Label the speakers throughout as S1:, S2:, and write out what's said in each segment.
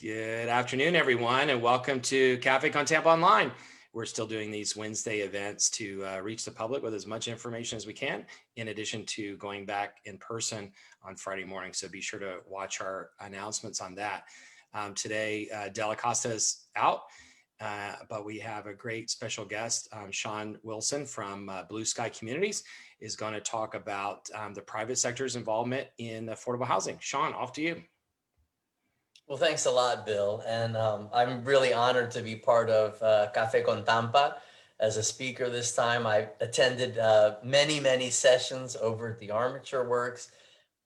S1: Good afternoon, everyone, and welcome to Café con Tampa Online. We're still doing these Wednesday events to reach the public with as much information as we can, in addition to going back in person on Friday morning. So be sure to watch our announcements on that. Today, Della Costa is out, but we have a great special guest. Shawn Wilson from Blue Sky Communities is going to talk about the private sector's involvement in affordable housing. Shawn, off to you.
S2: Well, thanks a lot, Bill. And I'm really honored to be part of Café con Tampa as a speaker this time. I've attended many sessions over at the Armature Works,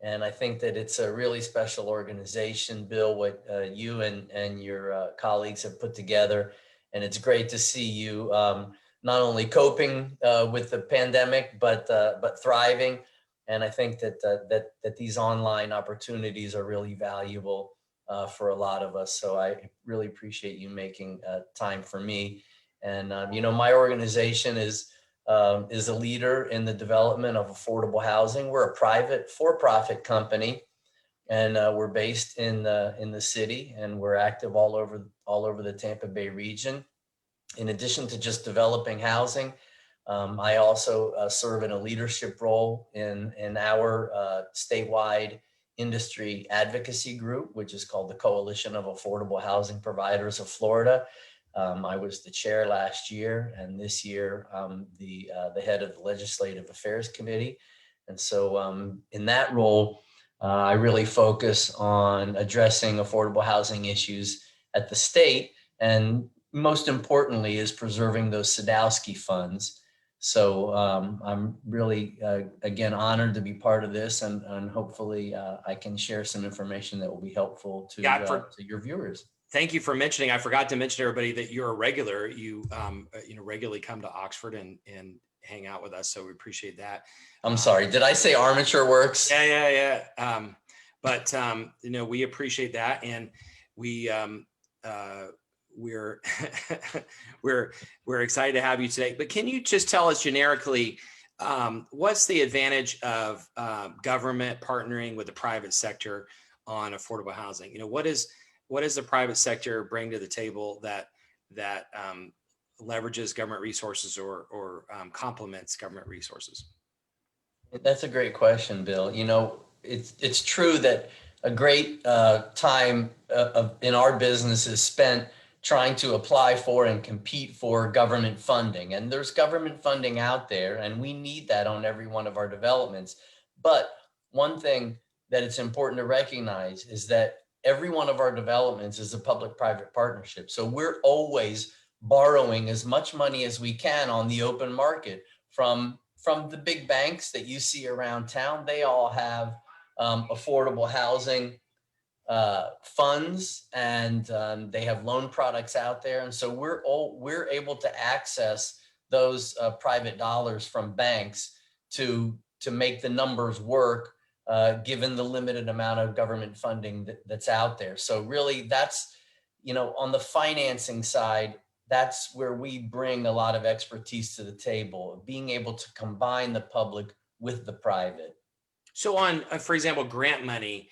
S2: and I think that it's a really special organization, Bill, what you and your colleagues have put together. And it's great to see you not only coping with the pandemic, but thriving. And I think that these online opportunities are really valuable for a lot of us. So I really appreciate you making time for me. And, my organization is a leader in the development of affordable housing. We're a private for-profit company, and we're based in the city, and we're active all over the Tampa Bay region. In addition to just developing housing, I also serve in a leadership role in our statewide industry advocacy group, which is called the Coalition of Affordable Housing Providers of Florida. I was the chair last year, and this year I'm the head of the Legislative Affairs Committee. And so in that role, I really focus on addressing affordable housing issues at the state, and most importantly is preserving those Sadowski funds. So I'm really, again, honored to be part of this, and hopefully I can share some information that will be helpful to your viewers.
S1: Thank you for mentioning. I forgot to mention to everybody that you're a regular. You regularly come to Oxford and hang out with us, so we appreciate that.
S2: I'm sorry, did I say Armature Works?
S1: Yeah. But we appreciate that, and we're we're excited to have you today. But can you just tell us generically, what's the advantage of government partnering with the private sector on affordable housing? What does the private sector bring to the table that leverages government resources or complements government resources?
S2: That's a great question, Bill. It's true that a great time in our business is spent trying to apply for and compete for government funding. And there's government funding out there, and we need that on every one of our developments. But one thing that it's important to recognize is that every one of our developments is a public-private partnership. So we're always borrowing as much money as we can on the open market from the big banks that you see around town. They all have affordable housing funds, and they have loan products out there. And so we're able to access those private dollars from banks to make the numbers work, given the limited amount of government funding that's out there. So really that's, on the financing side, that's where we bring a lot of expertise to the table, being able to combine the public with the private.
S1: So on, for example, grant money,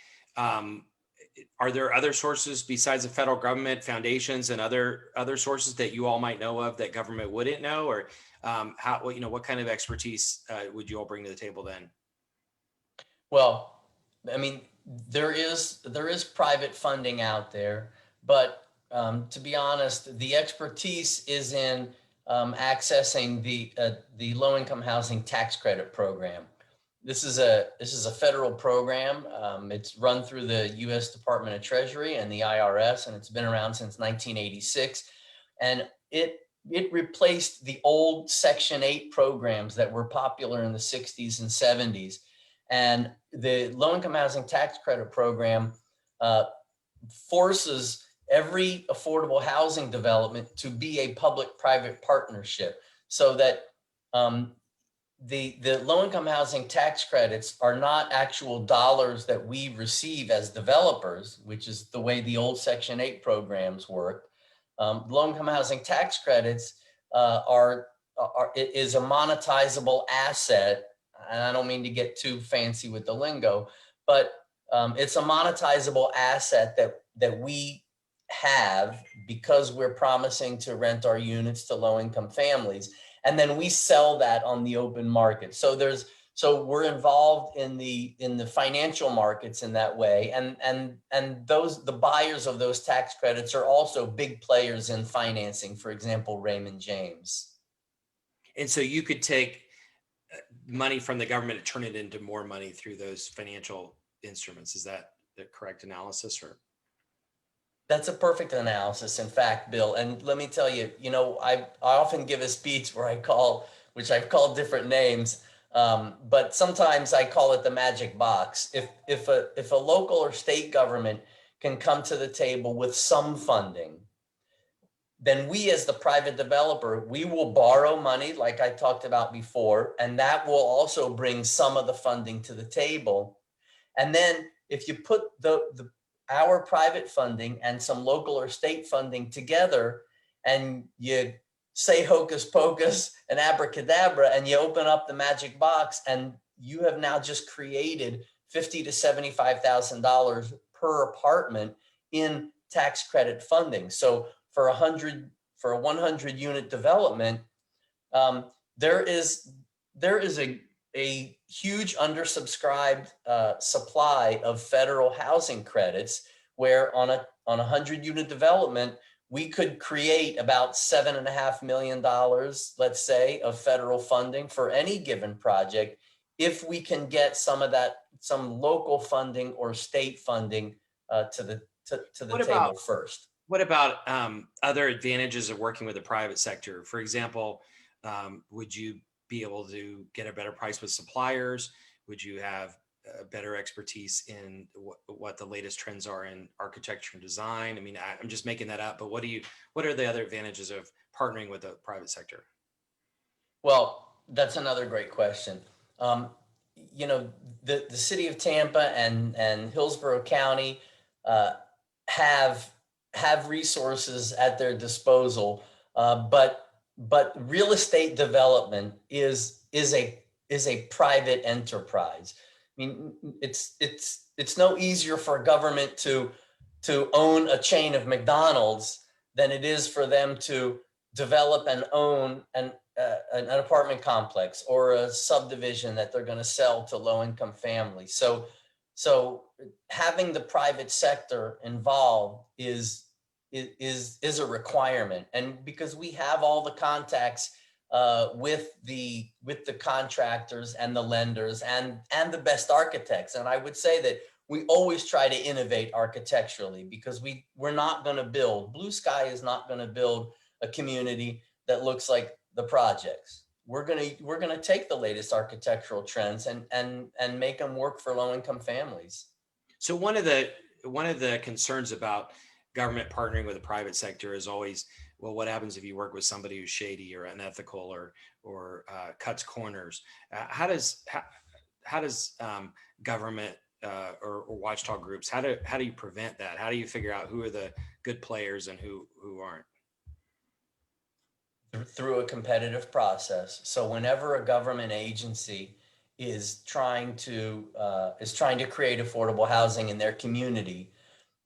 S1: are there other sources besides the federal government, foundations, and other sources that you all might know of that government wouldn't know, or what kind of expertise would you all bring to the table then?
S2: Well, I mean, there is private funding out there, but to be honest, the expertise is in accessing the low-income housing tax credit program. This is a federal program. It's run through the U.S. Department of Treasury and the IRS, and it's been around since 1986. And it replaced the old Section 8 programs that were popular in the 60s and 70s. And the low-income housing tax credit program forces every affordable housing development to be a public-private partnership, so that the low-income housing tax credits are not actual dollars that we receive as developers, which is the way the old Section 8 programs work. Low-income housing tax credits is a monetizable asset, and I don't mean to get too fancy with the lingo, but it's a monetizable asset that we have because we're promising to rent our units to low-income families, and then we sell that on the open market. So we're involved in the financial markets in that way, and the buyers of those tax credits are also big players in financing. For example, Raymond James.
S1: And so you could take money from the government and turn it into more money through those financial instruments. Is that the correct analysis? Or
S2: That's a perfect analysis, in fact, Bill. And let me tell you, I often give a speech where which I've called different names, but sometimes I call it the magic box. If a local or state government can come to the table with some funding, then we as the private developer, we will borrow money like I talked about before, and that will also bring some of the funding to the table. And then if you put our private funding and some local or state funding together, and you say hocus pocus and abracadabra, and you open up the magic box, and you have now just created $50,000 to $75,000 per apartment in tax credit funding. So for a 100 unit development, there is a huge undersubscribed supply of federal housing credits, where on a 100 unit development, we could create about $7.5 million, let's say, of federal funding for any given project, if we can get some local funding or state funding to the table first.
S1: What about other advantages of working with the private sector? For example, would you be able to get a better price with suppliers? Would you have better expertise in what the latest trends are in architecture and design? I mean, I'm just making that up, but what are the other advantages of partnering with the private sector?
S2: Well, that's another great question. The city of Tampa and Hillsborough County have resources at their disposal, but real estate development is a private enterprise. I mean, it's no easier for a government to own a chain of McDonald's than it is for them to develop and own an apartment complex or a subdivision that they're going to sell to low-income families. So having the private sector involved is a requirement, and because we have all the contacts with the contractors and the lenders and the best architects. And I would say that we always try to innovate architecturally, because we're not going to build, Blue Sky is not going to build a community that looks like the projects. We're going to take the latest architectural trends and make them work for low-income families.
S1: So one of the concerns about government partnering with the private sector is always, well, what happens if you work with somebody who's shady or unethical or cuts corners? How does government or watchdog groups, how do you prevent that? How do you figure out who are the good players and who aren't?
S2: Through a competitive process. So whenever a government agency is trying to create affordable housing in their community,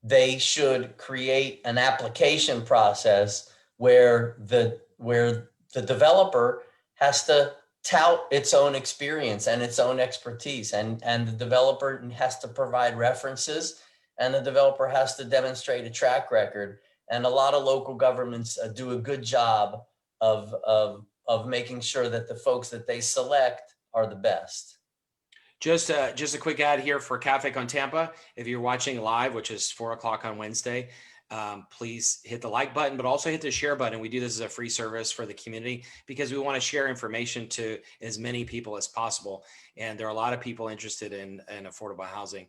S2: they should create an application process where the developer has to tout its own experience and its own expertise, and the developer has to provide references, and the developer has to demonstrate a track record. And a lot of local governments do a good job of making sure that the folks that they select are the best.
S1: Just a quick ad here for Café con Tampa. If you're watching live, which is 4:00 on Wednesday, please hit the like button, but also hit the share button. We do this as a free service for the community because we want to share information to as many people as possible. And there are a lot of people interested in affordable housing.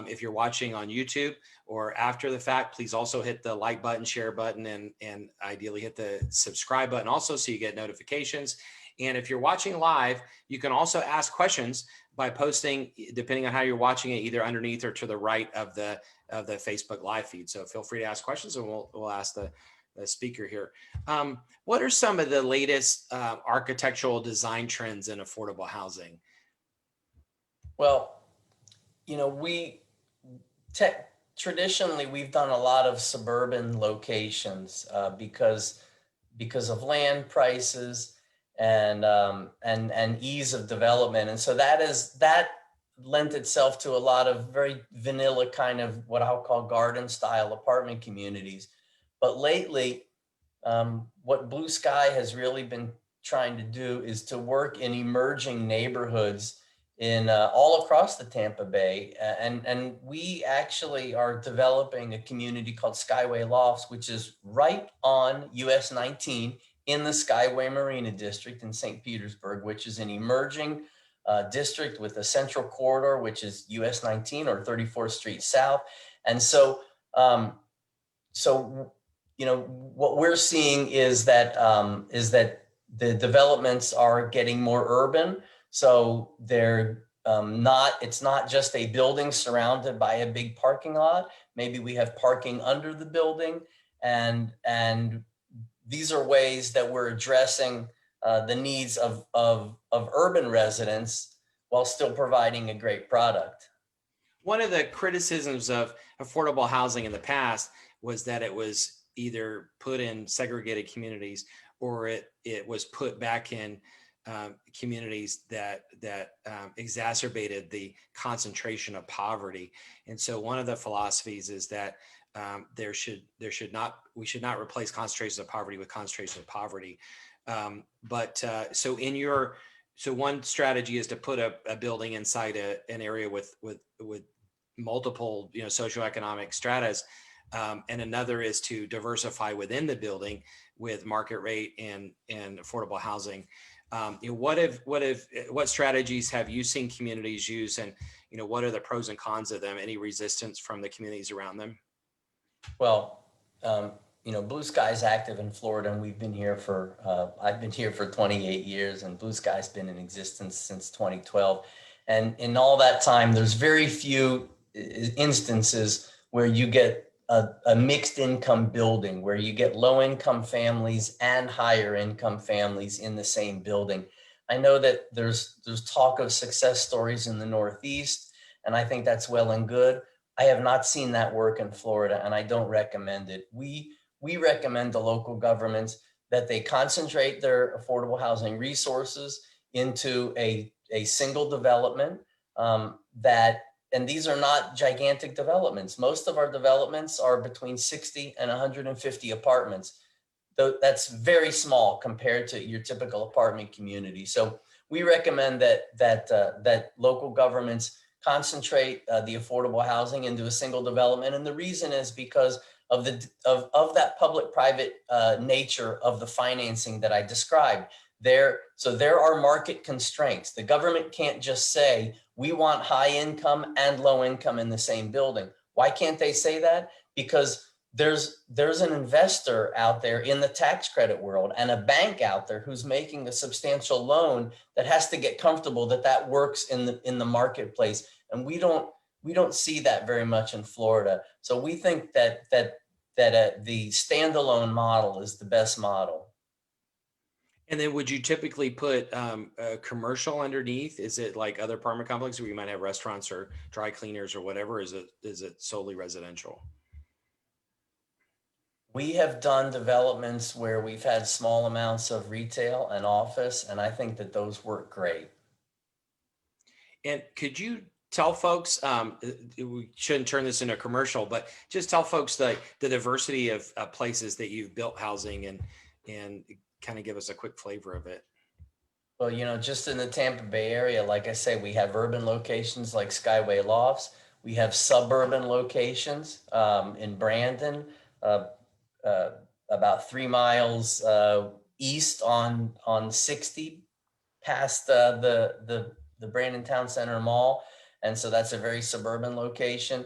S1: If you're watching on YouTube or after the fact, please also hit the like button, share button, and ideally hit the subscribe button also so you get notifications. And if you're watching live, you can also ask questions by posting, depending on how you're watching it, either underneath or to the right of the Facebook live feed. So feel free to ask questions, and we'll ask the speaker here. What are some of the latest architectural design trends in affordable housing?
S2: Well, traditionally we've done a lot of suburban locations because of land prices and ease of development, and so that lent itself to a lot of very vanilla kind of what I'll call garden style apartment communities. But lately, what Blue Sky has really been trying to do is to work in emerging neighborhoods in all across the Tampa Bay. And we actually are developing a community called Skyway Lofts, which is right on US 19 in the Skyway Marina District in St. Petersburg, which is an emerging district with a central corridor, which is US 19 or 34th Street South. And so, so what we're seeing is that the developments are getting more urban. So they're it's not just a building surrounded by a big parking lot. Maybe we have parking under the building, and these are ways that we're addressing the needs of urban residents while still providing a great product.
S1: One of the criticisms of affordable housing in the past was that it was either put in segregated communities or it was put back in communities that exacerbated the concentration of poverty. And so one of the philosophies is that we should not replace concentrations of poverty with concentrations of poverty. So one strategy is to put a building inside an area with multiple socioeconomic stratas, and another is to diversify within the building with market rate and affordable housing. What strategies have you seen communities use, and what are the pros and cons of them? Any resistance from the communities around them?
S2: Well, Blue Sky's active in Florida, and we've been here I've been here for 28 years, and Blue Sky's been in existence since 2012. And in all that time, there's very few instances where you get a mixed income building, where you get low income families and higher income families in the same building. I know that there's talk of success stories in the Northeast, and I think that's well and good. I have not seen that work in Florida, and I don't recommend it. We recommend to local governments that they concentrate their affordable housing resources into a single development and these are not gigantic developments. Most of our developments are between 60 and 150 apartments. That's very small compared to your typical apartment community. So we recommend that local governments concentrate the affordable housing into a single development. And the reason is because of that public-private nature of the financing that I described. So there are market constraints. The government can't just say, we want high income and low income in the same building. Why can't they say that? Because there's an investor out there in the tax credit world and a bank out there who's making a substantial loan that has to get comfortable that works in the marketplace. And we don't see that very much in Florida. So we think that the standalone model is the best model.
S1: And then would you typically put a commercial underneath? Is it like other apartment complexes where you might have restaurants or dry cleaners or whatever? Is it solely residential?
S2: We have done developments where we've had small amounts of retail and office, and I think that those work great.
S1: And could you tell folks, we shouldn't turn this into a commercial, but just tell folks the diversity of places that you've built housing and kind of give us a quick flavor of it.
S2: Well, just in the Tampa Bay area, like I say, we have urban locations like Skyway Lofts. We have suburban locations in Brandon, about 3 miles east on 60, past the Brandon Town Center Mall, and so that's a very suburban location.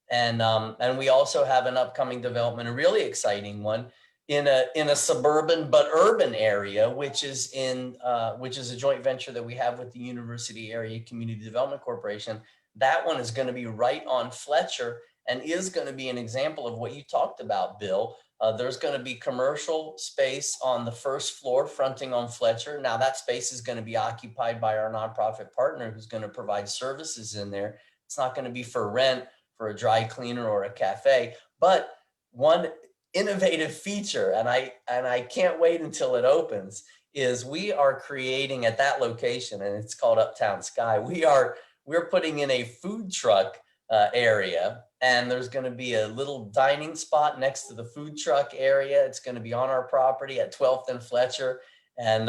S2: And we also have an upcoming development, a really exciting one, in a suburban but urban area, which is a joint venture that we have with the University Area Community Development Corporation. That one is going to be right on Fletcher and is going to be an example of what you talked about, Bill. There's going to be commercial space on the first floor fronting on Fletcher. Now that space is going to be occupied by our nonprofit partner who's going to provide services in there. It's not going to be for rent for a dry cleaner or a cafe. But one innovative feature, and I can't wait until it opens, is we are creating at that location, and it's called Uptown Sky. We're putting in a food truck area, and there's going to be a little dining spot next to the food truck area. It's going to be on our property at 12th and Fletcher, and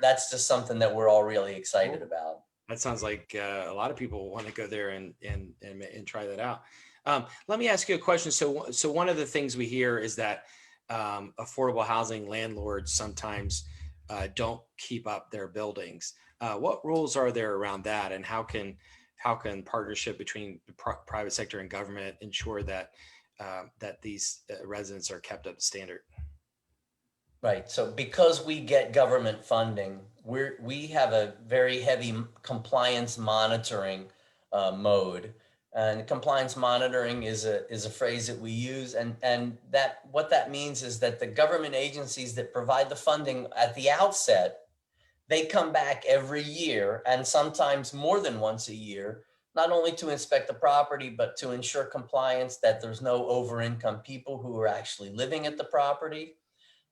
S2: that's just something that we're all really excited about.
S1: That sounds like a lot of people want to go there and try that out. Let me ask you a question. So one of the things we hear is that affordable housing landlords sometimes don't keep up their buildings. What rules are there around that, and how can partnership between the private sector and government ensure that that these residents are kept up to standard?
S2: Right. So because we get government funding, we have a very heavy compliance monitoring mode. And compliance monitoring is a phrase that we use, and that what that means is that the government agencies that provide the funding at the outset, they come back every year, and sometimes more than once a year, not only to inspect the property, but to ensure compliance, that there's no over-income people who are actually living at the property.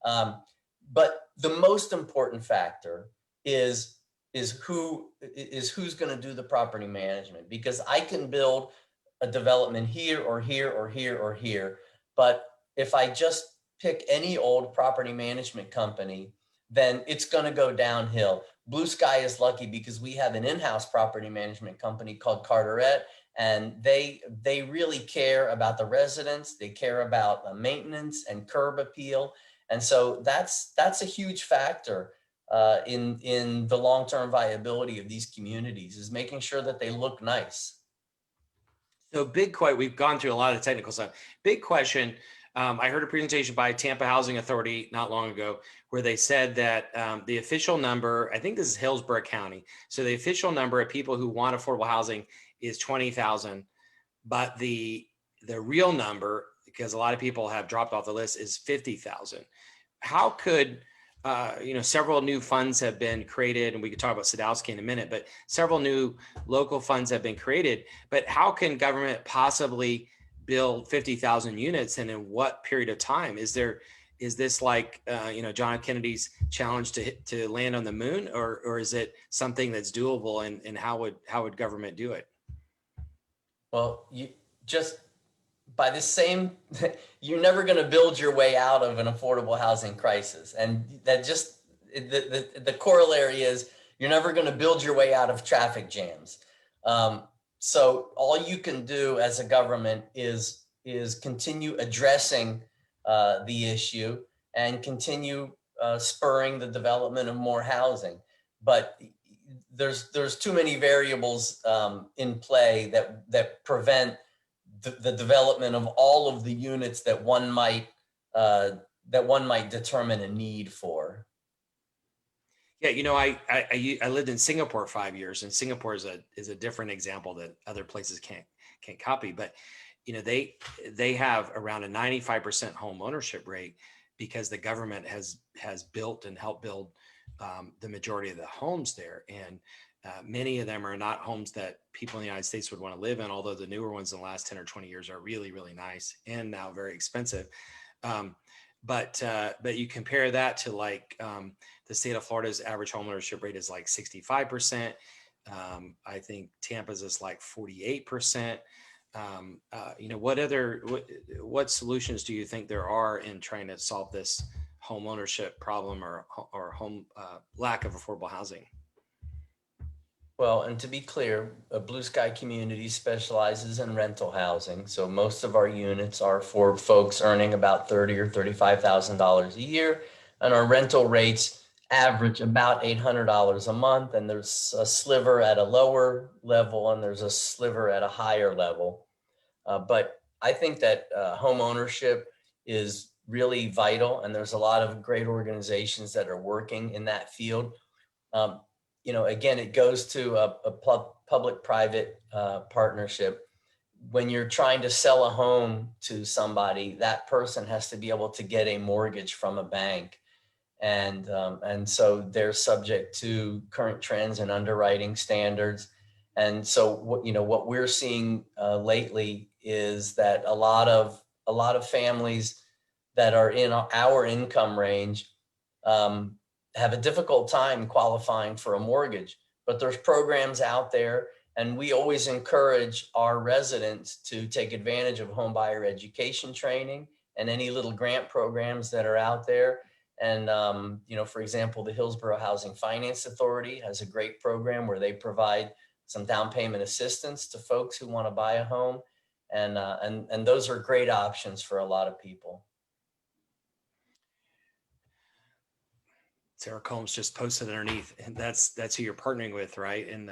S2: But the most important factor is who's going to do the property management, because I can build a development here or here or here or here, but if I just pick any old property management company, then it's going to go downhill. Blue Sky is lucky because we have an in-house property management company called Carteret, and they really care about the residents. They care about the maintenance and curb appeal. And so that's a huge factor in the long-term viability of these communities, is making sure that they look nice.
S1: So we've gone through a lot of technical stuff. Big question. I heard a presentation by Tampa Housing Authority not long ago where they said that the official number, I think this is Hillsborough County. So the official number of people who want affordable housing is 20,000, but the real number, because a lot of people have dropped off the list, is 50,000. How could, several new funds have been created, and we could talk about Sadowski in a minute, but several new local funds have been created. But how can government possibly build 50,000 units, and in what period of time? Is this like, John F. Kennedy's challenge to land on the moon, or is it something that's doable, and how would government do it?
S2: Well, you just by the same, you're never going to build your way out of an affordable housing crisis. And that just, the corollary is you're never going to build your way out of traffic jams. So all you can do as a government is continue addressing the issue and continue spurring the development of more housing. But there's too many variables in play that prevent the development of all of the units that one might determine a need for.
S1: Yeah, I lived in Singapore 5 years, and Singapore is a different example that other places can't copy. But they have around a 95% home ownership rate because the government has built and helped build the majority of the homes there, and many of them are not homes that people in the United States would want to live in, although the newer ones in the last 10 or 20 years are really, really nice and now very expensive. But you compare that to like the state of Florida's average home ownership rate is like 65%. I think Tampa's is like 48%. What solutions do you think there are in trying to solve this home ownership problem or home lack of affordable housing?
S2: Well, and to be clear, Blue Sky Community specializes in rental housing. So most of our units are for folks earning about $30,000 or $35,000 a year. And our rental rates average about $800 a month. And there's a sliver at a lower level and there's a sliver at a higher level. But I think that home ownership is really vital. And there's a lot of great organizations that are working in that field. Again, it goes to a public-private partnership. When you're trying to sell a home to somebody, that person has to be able to get a mortgage from a bank. And so they're subject to current trends and underwriting standards. And so what we're seeing lately is that a lot of families that are in our income range have a difficult time qualifying for a mortgage. But there's programs out there, and we always encourage our residents to take advantage of home buyer education training and any little grant programs that are out there. And, for example, the Hillsborough Housing Finance Authority has a great program where they provide some down payment assistance to folks who want to buy a home. And those are great options for a lot of people.
S1: Sarah Combs just posted underneath, and that's who you're partnering with, right? In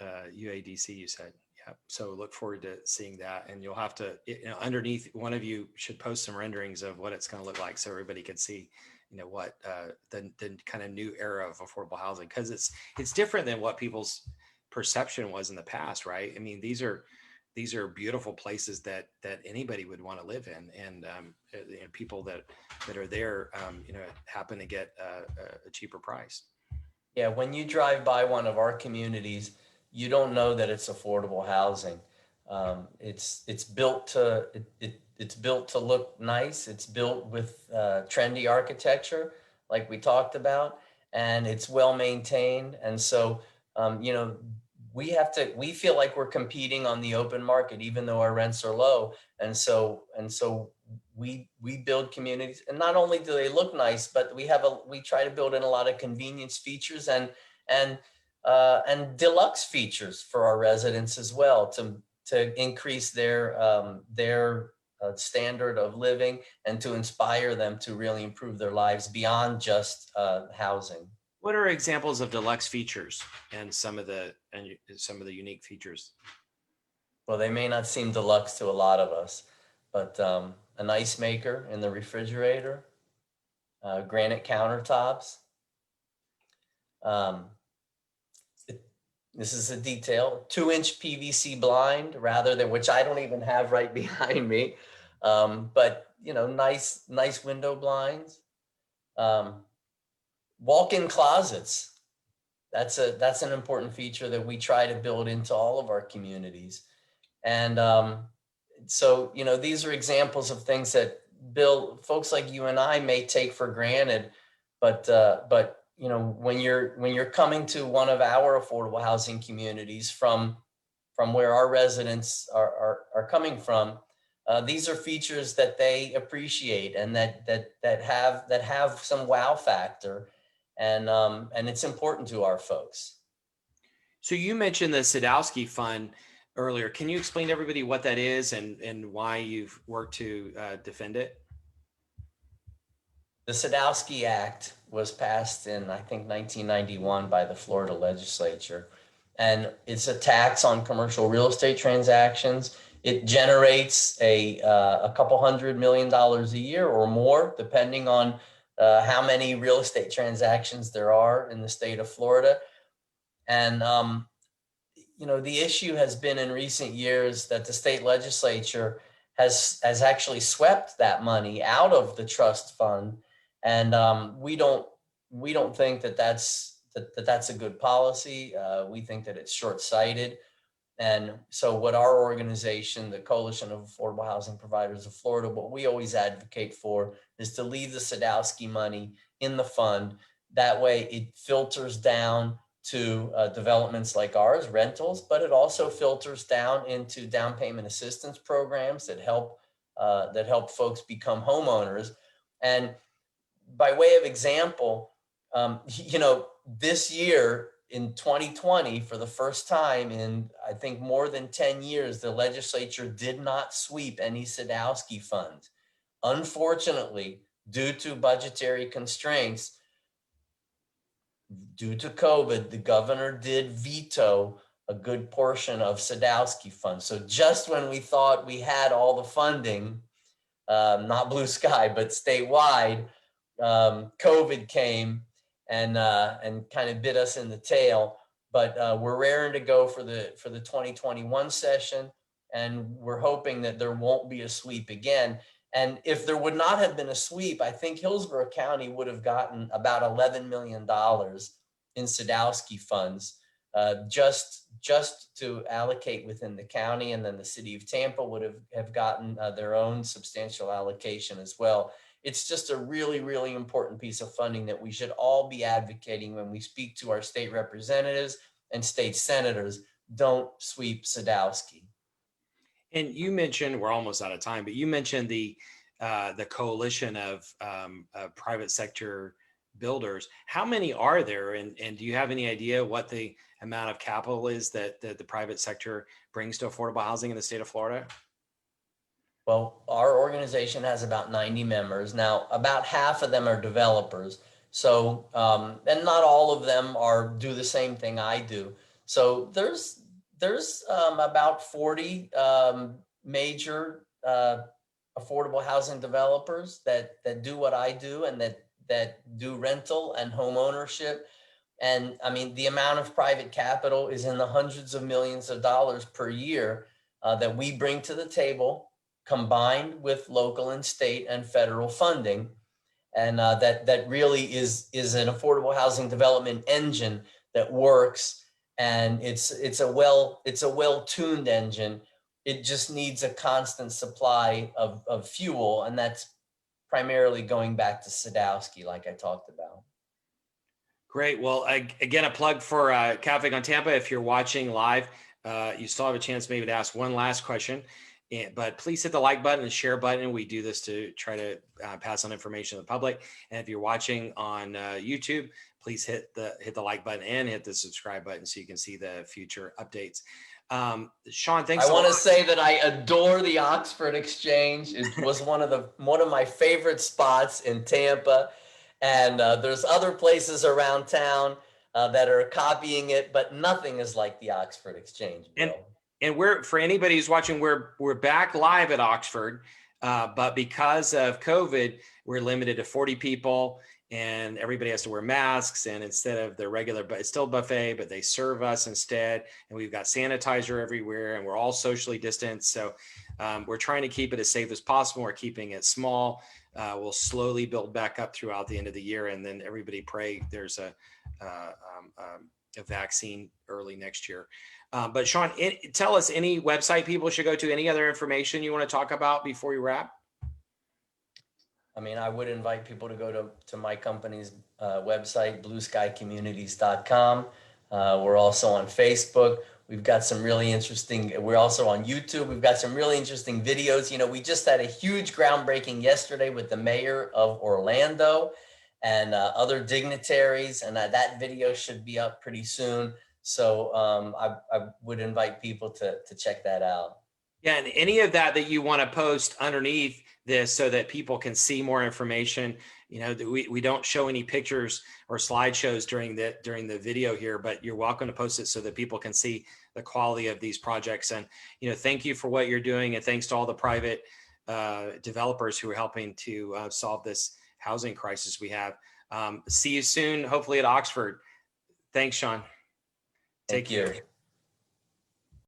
S1: UADC, you said. Yeah. So look forward to seeing that, and you'll have to, underneath, one of you should post some renderings of what it's going to look like, so everybody can see, what the kind of new era of affordable housing, because it's different than what people's perception was in the past, right? I mean, these are beautiful places that anybody would want to live in, and people that are there, happen to get a cheaper price.
S2: Yeah, when you drive by one of our communities, you don't know that it's affordable housing. It's built to it's built to look nice. It's built with trendy architecture, like we talked about, and it's well maintained. And so, we feel like we're competing on the open market, even though our rents are low. And so we build communities, and not only do they look nice, but we try to build in a lot of convenience features and deluxe features for our residents as well, to increase their standard of living and to inspire them to really improve their lives beyond just housing.
S1: What are examples of deluxe features and some of the unique features?
S2: Well, they may not seem deluxe to a lot of us, but an ice maker in the refrigerator, granite countertops. This is a detail, 2-inch PVC blind rather than, which I don't even have right behind me. But nice window blinds. Walk-in closets. That's an important feature that we try to build into all of our communities. And so, these are examples of things that folks like you and I may take for granted, but when you're coming to one of our affordable housing communities from where our residents are coming from, these are features that they appreciate and that have some wow factor, and it's important to our folks.
S1: So you mentioned the Sadowski Fund earlier. Can you explain to everybody what that is and why you've worked to defend it?
S2: The Sadowski Act was passed in, I think, 1991 by the Florida legislature, and it's a tax on commercial real estate transactions. It generates a couple $100 million a year or more, depending on how many real estate transactions there are in the state of Florida. And the issue has been in recent years that the state legislature has actually swept that money out of the trust fund, and we don't think that that's a good policy. We think that it's short-sighted. And so what our organization, the Coalition of Affordable Housing Providers of Florida, what we always advocate for is to leave the Sadowski money in the fund. That way it filters down to developments like ours, rentals, but it also filters down into down payment assistance programs that help folks become homeowners. And by way of example, this year in 2020, for the first time in, I think, more than 10 years, the legislature did not sweep any Sadowski funds. Unfortunately, due to budgetary constraints, due to COVID, the governor did veto a good portion of Sadowski funds. So just when we thought we had all the funding, not blue sky, but statewide, COVID came and kind of bit us in the tail. But we're raring to go for the 2021 session, and we're hoping that there won't be a sweep again. And if there would not have been a sweep, I think Hillsborough County would have gotten about $11 million in Sadowski funds just to allocate within the county, and then the city of Tampa would have gotten their own substantial allocation as well. It's just a really, really important piece of funding that we should all be advocating when we speak to our state representatives and state senators. Don't sweep Sadowski.
S1: And you mentioned, we're almost out of time, but you mentioned the coalition of private sector builders. How many are there, and do you have any idea what the amount of capital is that the private sector brings to affordable housing in the state of Florida?
S2: Well, our organization has about 90 members. Now, about half of them are developers. So, and not all of them do the same thing I do. So there's about 40 major affordable housing developers that do what I do, and that do rental and home ownership. And I mean, the amount of private capital is in the hundreds of millions of dollars per year that we bring to the table, combined with local and state and federal funding. And that really is an affordable housing development engine that works. And it's a well-tuned engine. It just needs a constant supply of fuel. And that's primarily going back to Sadowski, like I talked about.
S1: Great. Well, again, a plug for Café on Tampa. If you're watching live, you still have a chance maybe to ask one last question. But please hit the like button and share button. We do this to try to pass on information to the public. And if you're watching on YouTube, please hit the like button and hit the subscribe button so you can see the future updates. Shawn, thanks.
S2: I want to say that I adore the Oxford Exchange. It was one of my favorite spots in Tampa, and there's other places around town that are copying it, but nothing is like the Oxford Exchange, Bill.
S1: And we're, for anybody who's watching, we're back live at Oxford, but because of COVID, we're limited to 40 people, and everybody has to wear masks. And instead of the regular, but it's still buffet, but they serve us instead. And we've got sanitizer everywhere, and we're all socially distanced. So we're trying to keep it as safe as possible. We're keeping it small. We'll slowly build back up throughout the end of the year, and then everybody pray there's a vaccine early next year. But Shawn, tell us any website people should go to, any other information you want to talk about before we wrap?
S2: I mean, I would invite people to go to my company's website, blueskycommunities.com. We're also on Facebook. We've got some really interesting, we're also on YouTube. We've got some really interesting videos. You know, we just had a huge groundbreaking yesterday with the mayor of Orlando and other dignitaries, and that video should be up pretty soon. So I would invite people to check that out.
S1: Yeah, and any of that you want to post underneath this so that people can see more information. You know, we don't show any pictures or slideshows during the video here, but you're welcome to post it so that people can see the quality of these projects. And, you know, thank you for what you're doing, and thanks to all the private developers who are helping to solve this housing crisis we have. See you soon, hopefully at Oxford. Thanks, Shawn.
S2: Take care.